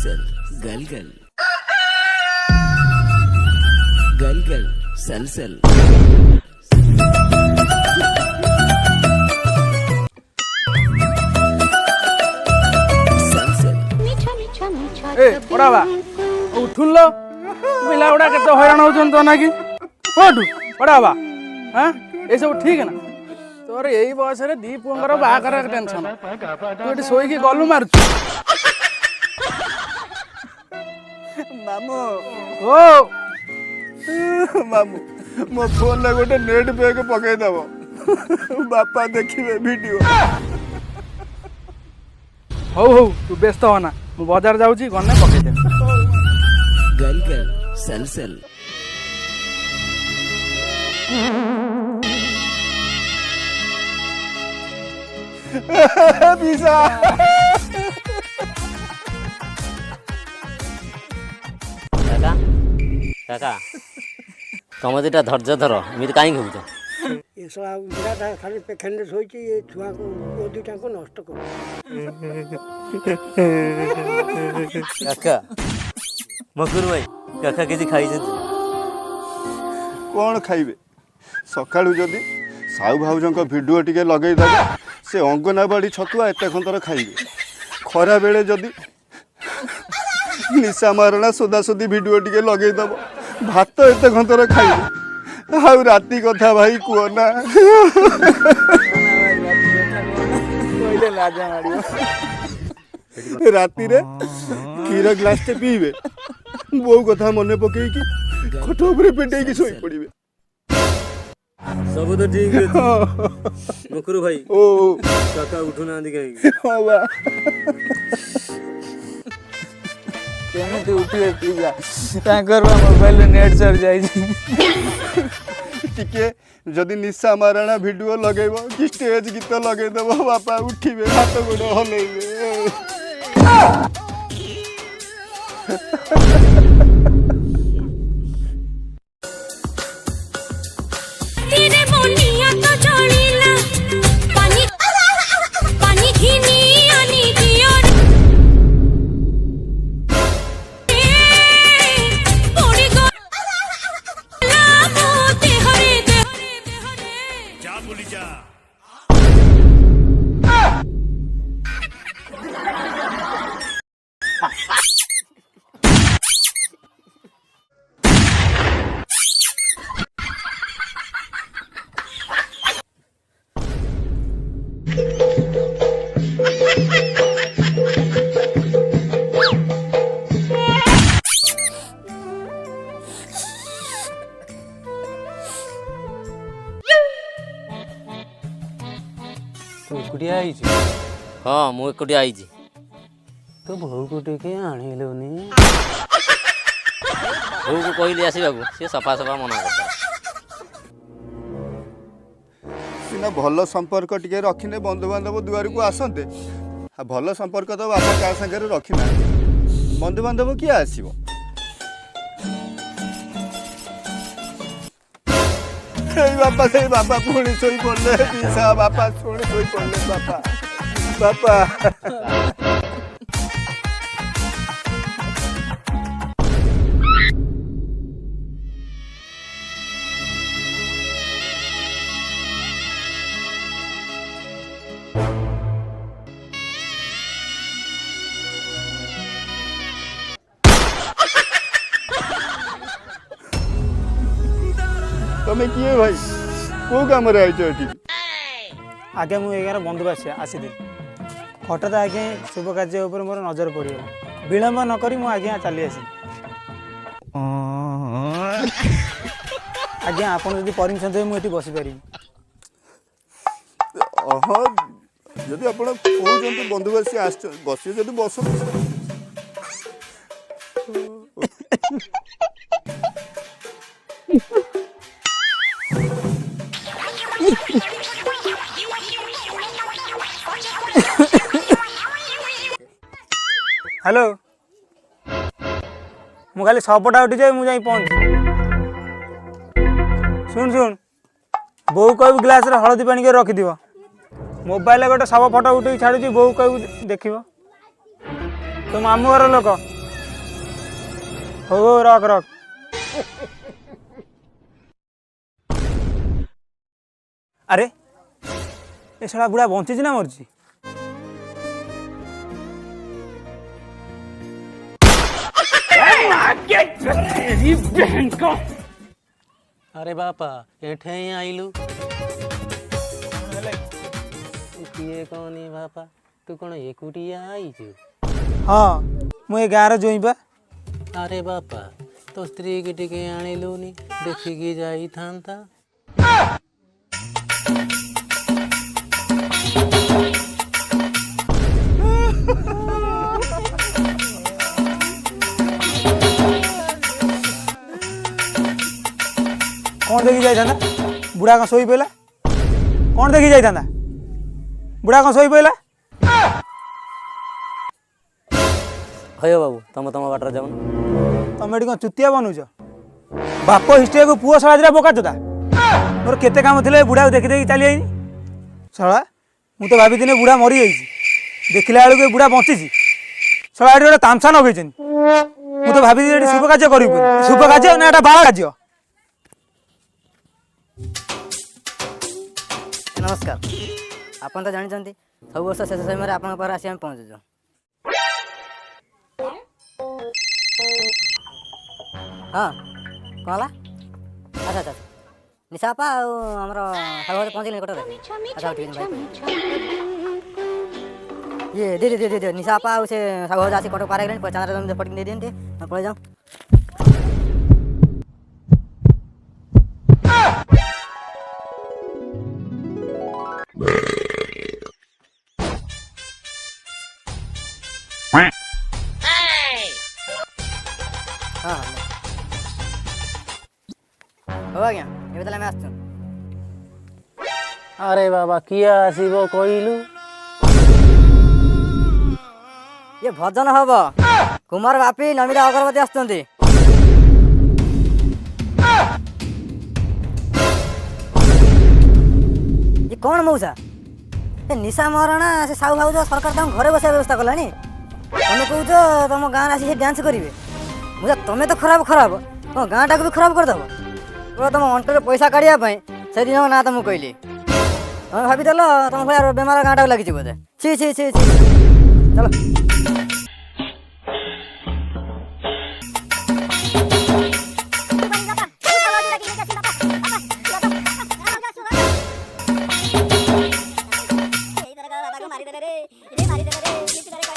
सल गल गल गल गल सल सल पढ़ावा उठुन लो पिला गुड़ा के हैरान होचन तो ना कि उठु पढ़ावा हाँ ये सब ठीक है ना तोर यही बयस रे दी पुंगर बाहागर टेंशन तू एटी सोई गलु मारुछु मामू ओ मामू मो फोन ले गोटे नेट पैक पकई दबो बापा देखिबे वीडियो हो हो तू व्यस्त होना मु बाजार जाउची गन्ने पकई दे गल गल सल सल पिसा काका काका तुम दुटा धैर्य धर एमती कहीं होच ये सब बुढ़ा खाली पेखेंडे शोची ये छुआ को ये दुटा को नष्ट कर काका मकुर भाई काका किसी खाई कौन खाइबे सकाळु जदी साहू भाउजंक वीडियो टिके लगेई दबे से अंगनाबाड़ी छतुआ एते खंतर खाइबे खरा बेले जदी निशा मारणा सोदासोदी वीडियो टिके लगेई दब भात एते खंतर खाइबे हाउ राती कथा भाई कुओ ना राती रे क्षीर ग्लास टे पीबे बो कथा मने पकई कि खट ऊपर पेटई कि सोई पड़िबे सब तो ठीक है मकुर भाई ओ काका उठू ना कहीं हां बा केमते उठिबे पिला तांकर मोबाइल नेट सर जाई टिके जदि निशा मारणा वीडियो लगेबो कि स्टेज गीत लगे देबो बापा उठिबे हाथ गोड़ हलेबे तेरे मोनिया तो जोड़ीला पानी पानी घिनी आनी दियो पोड़ी गो लामो ते हरे जा बोली जा तू कुटिया आई छी हाँ मु एकुटिया आई तो बहु को टिके आनिलोनी बोऊ को कहली आसवाक सी सफा सफा मना करता सिना भल संपर्क टिके रखिने बंधु बांधव दुआर को आसंते भल संपर्क तो बापा का संगे रखिना बंधु बांधव किए आसीबो से बापा पुणी सोई पड़ले पिसा बापा पुणी सोई पड़ले बापा बापा तमें किए भाई को काम रे आइछ एठी आगे मु एगार बंधु आसी हठात आगे शुभ कार्य ऊपर मोर नजर पड़गला विलंब न करी मु आगे चली आसी आज्ञा आपन जदि परमिशन देबे मु एठी बसी पारी अह जदि आपण कहउछन बंधु आस बसी जदि बस हेलो मु खाली सपटा उठी जाए मुझे पहुँच शुण शुण बोऊ कह ग्लास रे हलदी पानी के रखिद मोबाइल गोटे सब फटो उठे छाड़ू बोऊ कह देख तो मामू घर लोक ହଉ ରଖ ରଖ। ଆରେ ଏ ଶଳା ବୁଢ଼ା ବଞ୍ଚିଛି ନା ମରିଛି? ଆରେ ବାପା ଏଠେ ହିଁ ଆଇଲୁ। କିଏ କହନି ବାପା, ତୁ କ'ଣ ଏକୁଟିଆ ଆଇଛୁ? ହଁ ମୁଁ ଏ ଗାଁର ଜୋଇଁ ବା। ଆରେ ବାପା ତୋ ସ୍ତ୍ରୀକି ଟିକେ ଆଣିଲୁନି, ଦେଖିକି ଯାଇଥାନ୍ତା। କ'ଣ ଦେଖି ଯାଇଥାନ୍ତା? ବୁଢ଼ା କ'ଣ ଶୋଇ ପଇଲା? କ'ଣ ଦେଖି ଯାଇଥାନ୍ତା? ବୁଢ଼ା କ'ଣ ଶୋଇ ପଇଲା? ହୟ ବାବୁ ତମ ବାଟରେ ଯାଉନ। ତମେ ଏଠି କ'ଣ ଚୁତିଆ ବନୁଛ? ବାପ ହିଷ୍ଟ୍ରିଆକୁ ପୁଅ ଶଳା ଦିଟା ବୋକା ଚୋଦା। ମୋର କେତେ କାମ ଥିଲେ ବୁଢ଼ାକୁ ଦେଖି ଦେଖି ଚାଲି ଯାଇନି। ଶଳା ମୁଁ ତ ଭାବିଥିଲି ବୁଢ଼ା ମରିଯାଇଛି, ଦେଖିଲା ବେଳକୁ ଏ ବୁଢ଼ା ବଞ୍ଚିଛି। ଶଳା ଏଠି ଗୋଟେ ତାମସା ନଗେଇଛନ୍ତି। ମୁଁ ତ ଭାବିଥିଲି ଏଠି ଶୁଭ କାର୍ଯ୍ୟ କରିବି ବୋଲି। ଶୁଭ କାର୍ଯ୍ୟ ନା ଏଟା ବାଳ କାର୍ଯ୍ୟ? ନମସ୍କାର। ଆପଣ ତ ଜାଣିଛନ୍ତି ସବୁ ବର୍ଷ ଶେଷ ସମୟରେ ଆପଣଙ୍କ ପାଖରେ ଆସି ଆମେ ପହଞ୍ଚୁଛୁ। ହଁ କ'ଣ ହେଲା? ଆଚ୍ଛା ଆଚ୍ଛା ନିଶା ବାପା ଆଉ ଆମର ସାହୁ ଘରେ ପହଞ୍ଚିଲେ ନିକଟରେ। ଆଚ୍ଛା ଠିକ୍ ଅଛି ଭାଇ। ଇଏ ଦିଦି ନିଶା ବାପା ଆଉ ସେ ସାହୁ ଘରେ ଆସି କଟକ ପାର ହେଇଗଲେଣି। ଚାନ୍ଦରେ ପଟିକି ଦେଇ ଦିଅନ୍ତି, ପଳେଇ ଯାଉ। ହଁ ହଉ ଆଜ୍ଞା, ଏବେ ତାହେଲେ ଆମେ ଆସୁଛୁ। ଆରେ ବାବା କିଏ ଆସିବ କହିଲୁ? ଇଏ ଭଜନ ହବ। କୁମାର ବାପି ନମିତା ଅଗରବତୀ ଆସୁଛନ୍ତି। ଇଏ କ'ଣ ମଉସା? ଏ ନିଶା ମହାରଣା ସେ ସାହୁ ଭାଉଜ ସରକାର ତାଙ୍କୁ ଘରେ ବସିବା ବ୍ୟବସ୍ଥା କଲାଣି। ତମେ କହୁଛ ତମ ଗାଁରେ ଆସି ସେ ଡ୍ୟାନ୍ସ କରିବେ? ମଉସା ତମେ ତ ଖରାପ ତମ ଗାଁଟାକୁ ବି ଖରାପ କରିଦେବ। ତମ ଅଣ୍ଟରେ ପଇସା କାଢ଼ିବା ପାଇଁ ସେଦିନ ନା ତମକୁ କହିଲି। ତମେ ଭାବିଦେଲ ତମ ଭଳିଆ ବେମାର ଗାଁଟାକୁ ଲାଗିଛି ବୋଧେ। ଛି ଛି ଛି ଛି ଚାଲ। ମାରିଦେଲେ ରେ ମାରିଦେଲେ ରେ